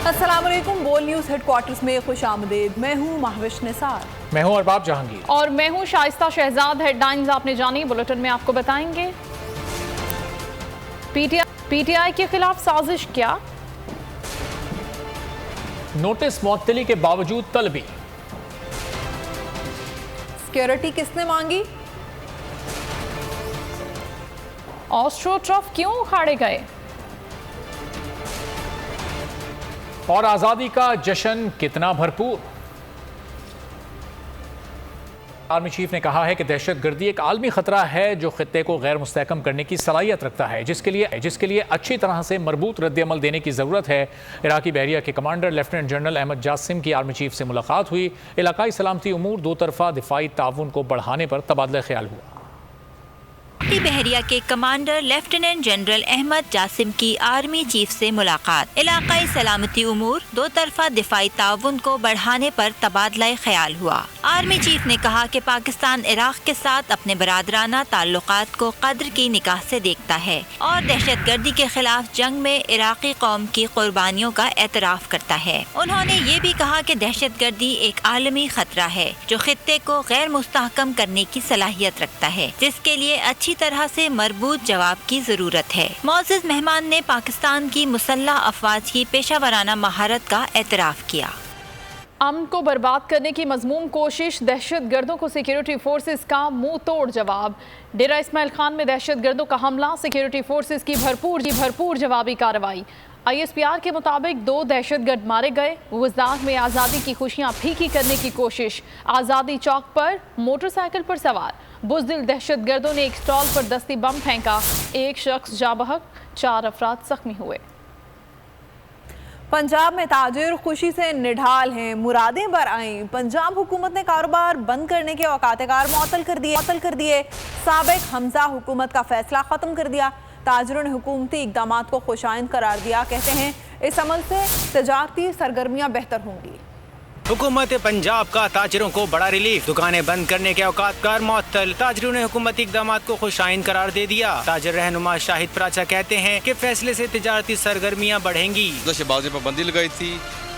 अस्सलामुअलैकुम। बोल news headquarters में खुशामदीद। मैं हूँ महविश निसार। मैं हूँ अरबाब जहांगीर और मैं हूँ शाइस्ता शहजाद। हेडलाइंस आपने जानी, बुलेटिन में आपको बताएंगे। पीटीआई के खिलाफ साजिश क्या? नोटिस मुअत्तली के बावजूद तलबी। सिक्योरिटी किसने मांगी? ऑस्ट्रोटर्फ क्यों उखाड़े गए? और आज़ादी का जश्न कितना भरपूर। आर्मी चीफ ने कहा है कि दहशतगर्दी एक आलमी खतरा है जो खित्ते को गैर मुस्तहकम करने की सलाहियत रखता है, जिसके लिए अच्छी तरह से मरबूत रद्द-ए-अमल देने की ज़रूरत है। इराकी बहरिया के commander lieutenant general Ahmed Jasim की आर्मी चीफ से मुलाकात हुई। इलाकाई सलामती उमूर, दो तरफा दिफाई ताउन को बढ़ाने पर तबादला ख्याल हुआ। बहरिया के commander lieutenant general Ahmed Jasim की आर्मी चीफ से मुलाकात। इलाकाई सलामती उमूर, दो तरफा दिफाई ताउन को बढ़ाने पर तबादला ख्याल हुआ। आर्मी चीफ ने कहा कि पाकिस्तान इराक के साथ अपने बरादराना ताल्लुकात को कद्र की निगाह से देखता है और दहशतगर्दी के खिलाफ जंग में इराकी कौम की कुर्बानियों का एतराफ करता है। उन्होंने ये भी कहा कि दहशतगर्दी एक आलमी खतरा है जो खित्ते को गैर मुस्तहकम करने की सलाहियत रखता है, जिसके लिए अच्छी तरह से मरबूत जवाब की जरूरत है। मोअज़्ज़िज़ मेहमान ने पाकिस्तान की मुसल्लह अफवाज की पेशावराना महारत का एतराफ किया। अमन को बर्बाद करने की मज़मूम कोशिश, दहशतगर्दों को सिक्योरिटी फोर्सेस का मुंह तोड़ जवाब। डेरा इस्माइल खान में दहशतगर्दों का हमला, सिक्योरिटी फोर्सेस की भरपूर जवाबी कार्रवाई। ISPR के मुताबिक 2 दहशतगर्द मारे गए। वज़दार में आज़ादी की खुशियाँ फीकी करने की कोशिश। आज़ादी चौक पर मोटरसाइकिल पर सवार बुज़दिल दहशतगर्दों ने एक स्टॉल पर दस्ती बम फेंका। एक शख्स जाँ बहक, 4 अफराद जख्मी हुए। पंजाब में ताजिर खुशी से निढाल हैं, मुरादें बर आईं। पंजाब हुकूमत ने कारोबार बंद करने के औकात-ए-कार मुअत्तल कर दिए। साबिक हमजा हुकूमत का फैसला ख़त्म कर दिया। ताजिरों ने हुकूमती इक़दामात को खुशाइंद करार दिया। कहते हैं इस अमल से तजारती सरगर्मियाँ बेहतर होंगी। हुकूमत पंजाब का ताजिरों को बड़ा रिलीफ, दुकानें बंद करने के औकात-कार मुअत्तल। ताजिरों ने हुकूमती इक़दामात को खुशाइंद करार दे दिया। ताजिर रहनुमा शाहिद प्राचा कहते हैं कि फैसले से तिजारती सरगर्मियाँ बढ़ेंगी। शहबाजी पाबंदी लगाई थी,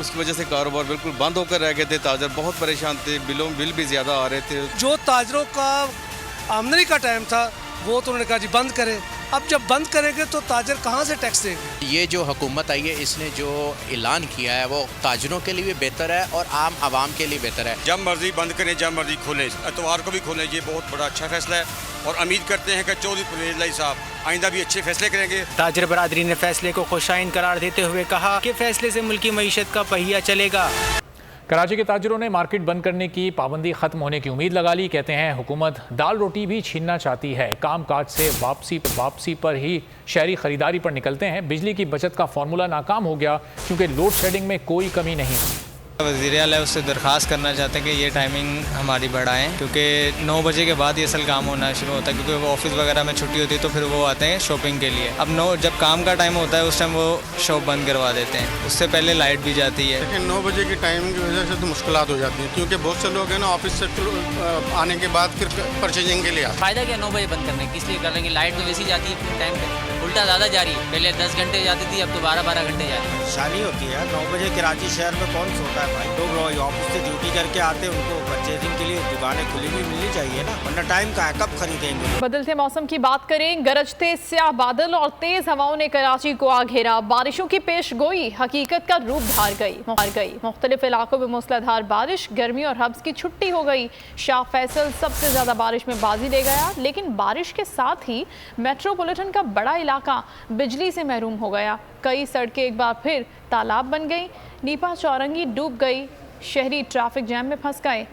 उसकी वजह से कारोबार बिल्कुल बंद होकर रह गए थे। ताजिर बहुत परेशान थे, बिल भी ज्यादा आ रहे थे। जो ताजिरों का आमदनी का टाइम था वो तो उन्होंने कहा जी बंद करें। अब जब बंद करेंगे तो ताजिर कहाँ से टैक्स देंगे? ये जो हुकूमत आई है, इसने जो ऐलान किया है वो ताजिरों के लिए भी बेहतर है और आम आवाम के लिए बेहतर है। जब मर्जी बंद करें, जब मर्जी खोलें, एतवार को भी खोलें। ये बहुत बड़ा अच्छा फैसला है और उम्मीद करते हैं कि चौधरी परवेज़ लाई साहब आइंदा भी अच्छे फैसले करेंगे। ताजिर बरादरी ने फैसले को खुशाइंद करार देते हुए कहा कि फैसले से मुल्की मईशत का पहिया चलेगा। कराची के ताजिरों ने मार्केट बंद करने की पाबंदी खत्म होने की उम्मीद लगा ली। कहते हैं हुकूमत दाल रोटी भी छीनना चाहती है। काम काज से वापसी पर ही शहरी खरीदारी पर निकलते हैं। बिजली की बचत का फार्मूला नाकाम हो गया क्योंकि लोड शेडिंग में कोई कमी नहीं। वज़ीर आला उससे दरख्वास्त करना चाहते हैं कि ये टाइमिंग हमारी बढ़ाएं, क्योंकि 9 बजे के बाद ये असल काम होना शुरू होता है, क्योंकि वो ऑफिस वगैरह में छुट्टी होती है तो फिर वो आते हैं शॉपिंग के लिए। अब जब काम का टाइम होता है उस टाइम वो शॉप बंद करवा देते हैं, उससे पहले लाइट भी जाती है। लेकिन 9 बजे की टाइमिंग की वजह से तो मुश्किलात हो जाती हैं, क्योंकि बहुत से लोग हैं ना ऑफिस से आने के बाद फिर परचेजिंग के लिए आते हैं। फ़ायदा क्या 9 बजे बंद करने की, इसलिए कर लेंगे। लाइट तो वैसी जाती है टाइम पर, उल्टा ज़्यादा जा रही है। पहले 10 घंटे जाती थी, अब तो 12-12 घंटे जा रही है। शानी होती है 9 बजे कराची शहर में कौन सोता है भाई? लोग ऑफिस से ड्यूटी करके आते हैं, उनको परचेजिंग के लिए दुकानें खुली हुई मिलनी चाहिए ना, वरना टाइम का कब खरीदेंगे। बदलते मौसम की बात करें। गरजते स्याह बादल और तेज हवाओं ने कराची को आ घेरा। बारिशों की पेश गोई हकीकत का रूप धार गई। मुख्तलिफ इलाकों में मूसलाधार बारिश, गर्मी और हब्स की छुट्टी हो गई। शाह फैसल सबसे ज्यादा बारिश में बाजी ले गया, लेकिन बारिश के साथ ही मेट्रोपॉलिटन का बड़ा इलाका बिजली से महरूम हो गया। कई सड़कें एक बार फिर तालाब बन गई। नीपा चौरंगी डूब गई। शहरी ट्रैफिक जैम में फंस गए।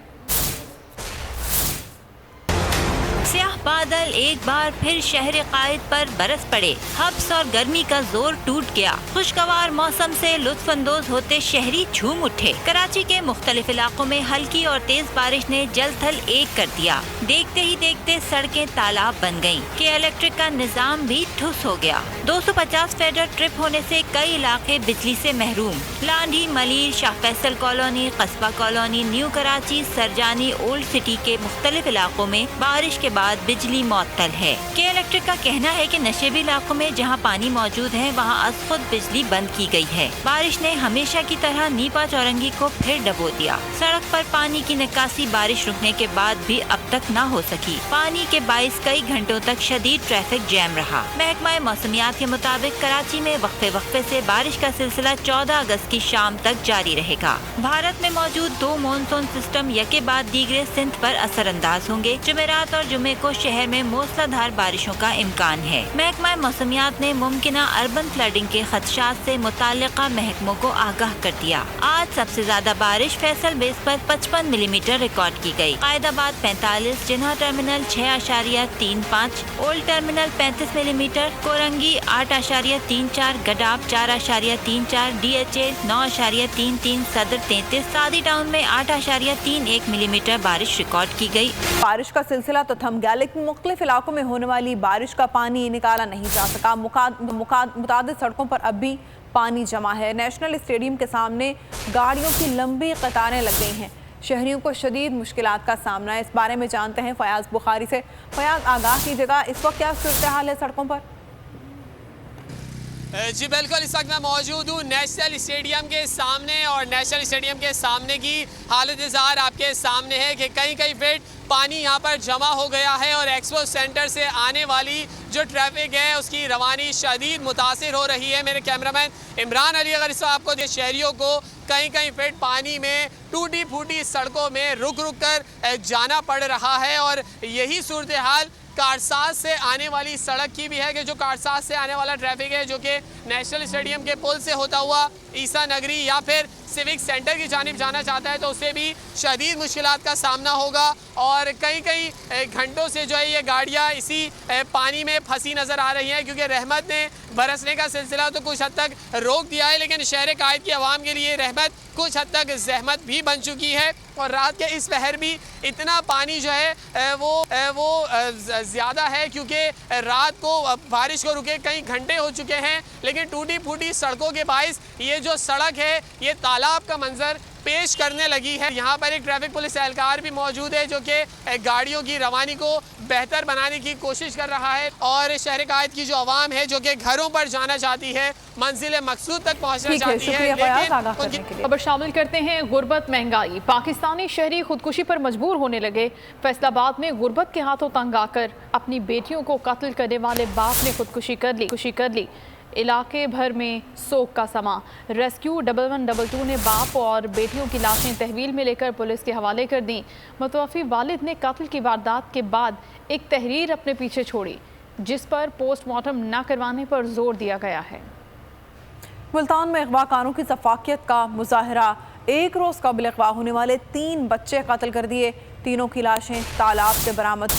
स्याह बादल एक बार फिर शहर कायद पर बरस पड़े। हब्स और गर्मी का जोर टूट गया। खुशगवार मौसम से लुत्फानंदोज होते शहरी झूम उठे। कराची के मुख्तलिफ इलाकों में हल्की और तेज बारिश ने जल थल एक कर दिया। देखते ही देखते सड़कें तालाब बन गयीं कि इलेक्ट्रिक का निजाम भी ठुस हो गया। 250 फीडर ट्रिप होने से कई इलाके बिजली से महरूम। लांडी, मलीर, शाह फैसल कॉलोनी, कस्बा colony, new Karachi, Sarjani, old city के मुख्तलिफ इलाकों में बारिश के बाद बिजली मअतल है। के इलेक्ट्रिक का कहना है कि नशेबी इलाकों में जहां पानी मौजूद है वहां अज खुद बिजली बंद की गई है। बारिश ने हमेशा की तरह नीपा चौरंगी को फिर डबो दिया। सड़क पर पानी की निकासी बारिश रुकने के बाद भी अब तक न हो सकी। पानी के बाइस कई घंटों तक शदीद ट्रैफिक जैम रहा। महकमा मौसमियात के मुताबिक कराची में वक्फे से बारिश का सिलसिला 14 अगस्त की शाम तक जारी रहेगा। भारत में मौजूद 2 मॉनसून सिस्टम यके बाद दीगरे सिंध पर असर अंदाज होंगे। जुमेरात और जुमे को शहर में मूसलाधार बारिशों का इम्कान है। महकमा मौसमियात ने मुमकिना अर्बन फ्लडिंग के खदशात से मुताल्लिका महकमों को आगाह कर दिया। आज सबसे ज्यादा बारिश फैसल बेस पर 55 मिलीमीटर रिकॉर्ड की गई। कायदाबाद 45, जिन्हा terminal 6.35, old terminal 35 millimetre, Korangi 8.34, गडाब 4.34, DHA 9.33, सदर 33, सादी टाउन में 8.31 मिलीमीटर बारिश रिकॉर्ड की गई। बारिश का सिलसिला तो थम गया, लेकिन मुख्तलिफ इलाकों में होने वाली बारिश का पानी निकाला नहीं जा सका। मुतादिद सड़कों पर अब भी पानी जमा है। नेशनल स्टेडियम के सामने गाड़ियों की लंबी कतारें लग गई हैं। शहरियों को शदीद मुश्किलात का सामना है। इस बारे में जानते हैं फयाज बुखारी से। फयाज, आगाह कीजिएगा, इस वक्त क्या सूरत हाल है सड़कों पर? जी बिल्कुल, इस वक्त मैं मौजूद हूँ नेशनल स्टेडियम के सामने और नेशनल स्टेडियम के सामने की हालत इज़हार आपके सामने है कि कई फीट पानी यहाँ पर जमा हो गया है और एक्सपो सेंटर से आने वाली जो ट्रैफिक है उसकी रवानी शदीद मुतासिर हो रही है। मेरे कैमरामैन इमरान अली अगर इस आपको शहरियों को कई फीट पानी में टूटी फूटी सड़कों में रुक कर जाना पड़ रहा है और यही सूरत हाल कारसाज से आने वाली सड़क की भी है कि जो कारसाज से आने वाला ट्रैफिक है जो कि नेशनल स्टेडियम के पुल से होता हुआ ईसा नगरी या फिर सिविक सेंटर की जानिब जाना चाहता है तो उसे भी शदीद मुश्किलात का सामना होगा और कई घंटों से जो है ये गाड़ियाँ इसी पानी में फंसी नज़र आ रही हैं क्योंकि रहमत ने बरसने का सिलसिला तो कुछ हद तक रोक दिया है, लेकिन शहर कायद की आवाम के लिए रहमत कुछ हद तक जहमत भी बन चुकी है और रात के इस पहर भी इतना पानी जो है वो ज़्यादा है क्योंकि रात को बारिश को रुके कई घंटे हो चुके हैं, लेकिन टूटी फूटी सड़कों के बाइस ये जो सड़क है ये तालाब का मंजर पेश करने लगी है। यहाँ पर एक ट्रैफिक पुलिस एहलकार भी मौजूद है जो कि गाड़ियों की रवानी को बेहतर बनाने की कोशिश कर रहा है और शहर कायद की जो आवाम है जो कि घरों पर जाना चाहती है, मंजिल मकसूद तक पहुँचना चाहती है। खबर शामिल करते हैं गुर्बत महंगाई। पाकिस्तानी शहरी खुदकुशी पर मजबूर होने लगे। फैसलाबाद में गुर्बत के हाथों तंग आकर अपनी बेटियों को कत्ल करने वाले बाप ने खुदकुशी कर ली। इलाके भर में सोग का समा। रेस्क्यू 1112 ने बाप और बेटियों की लाशें तहवील में लेकर पुलिस के हवाले कर दी। मुतवफ़ी वालिद ने कत्ल की वारदात के बाद एक तहरीर अपने पीछे छोड़ी जिस पर पोस्टमार्टम न करवाने पर जोर दिया गया है। मुल्तान में अगवाकारों की सफाकियत का मुजाहरा। एक रोज़ कबल अगवा होने वाले 3 बच्चे कत्ल कर दिए। तीनों की लाशें तालाब से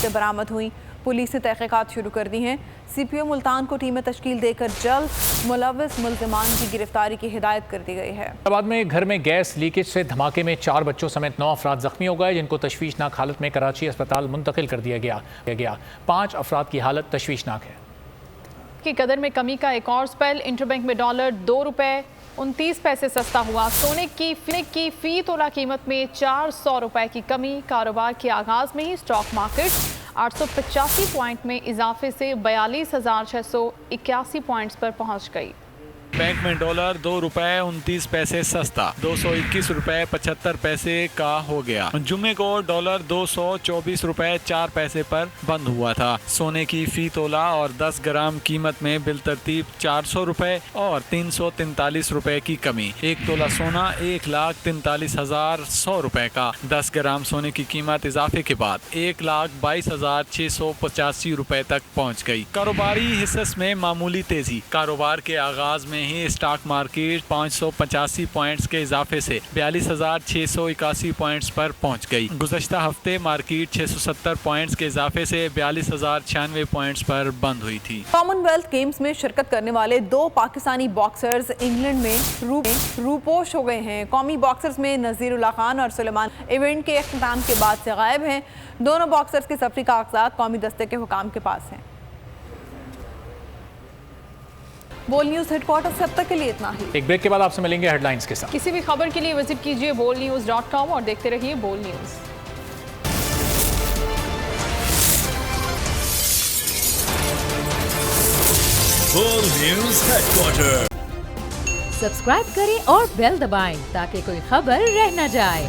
बरामद हुई। पुलिस ने तहकीकात शुरू कर दी हैं। CPO मुल्तान को टीमें तश्कील देकर जल्द मुलव्विस मुल्ज़िमान की गिरफ्तारी की हिदायत कर दी गई है। बाद में घर में गैस लीकेज से धमाके में 4 बच्चों समेत 9 अफराद जख्मी हो गए जिनको तशवीशनाक हालत में कराची अस्पताल मुंतकिल कर दिया गया। 5 अफराद की हालत तशवीशनाक है। की कदर में कमी का एक और स्पेल। इंटरबैंक में डॉलर 2 रुपये 29 पैसे सस्ता हुआ। सोने की फी तोला कीमत में 400 रुपए की कमी। कारोबार के आगाज में ही स्टॉक मार्केट 885 पॉइंट में इजाफे से 42,681 पॉइंट्स पर पहुंच गई। बैंक में डॉलर 2 रुपए 29 पैसे सस्ता 221 रुपए 75 पैसे का हो गया। जुम्मे को डॉलर 224 रुपए 4 पैसे पर बंद हुआ था। सोने की फी तोला और 10 ग्राम कीमत में बिलतरतीब 400 रुपए और 343 रुपए की कमी। 1 तोला सोना 1,43,100 रुपए का। 10 ग्राम सोने की कीमत इजाफे के बाद 1,22,685 रुपए तक पहुँच गई। कारोबारी हिस्स में मामूली तेजी। कारोबार के आगाज में ही स्टॉक मार्केट 585 पॉइंट्स के इजाफे से 42,681 पॉइंट्स पर पहुंच गई। गुज़श्ता हफ्ते मार्केट 670 पॉइंट्स के इजाफे से 42,096 पॉइंट्स पर बंद हुई थी। कॉमनवेल्थ गेम्स में शिरकत करने वाले 2 पाकिस्तानी बॉक्सर्स इंग्लैंड में रूपोश हो गए हैं। कौमी बॉक्सर्स में नज़ीरुल्लाह खान और सुलेमान इवेंट के इख्तिताम के बाद से गायब हैं। दोनों बॉक्सर्स के सफरी कागजात कौमी दस्ते के हुकाम के पास हैं। बोल न्यूज़ हेडक्वार्टर से अब तक के लिए इतना ही। एक ब्रेक के बाद आपसे मिलेंगे हेडलाइंस के साथ। किसी भी खबर के लिए विजिट कीजिए bolnews.com और देखते रहिए बोल news. World news headquarter. Subscribe करें और बेल दबाएं ताकि कोई खबर रह न जाए।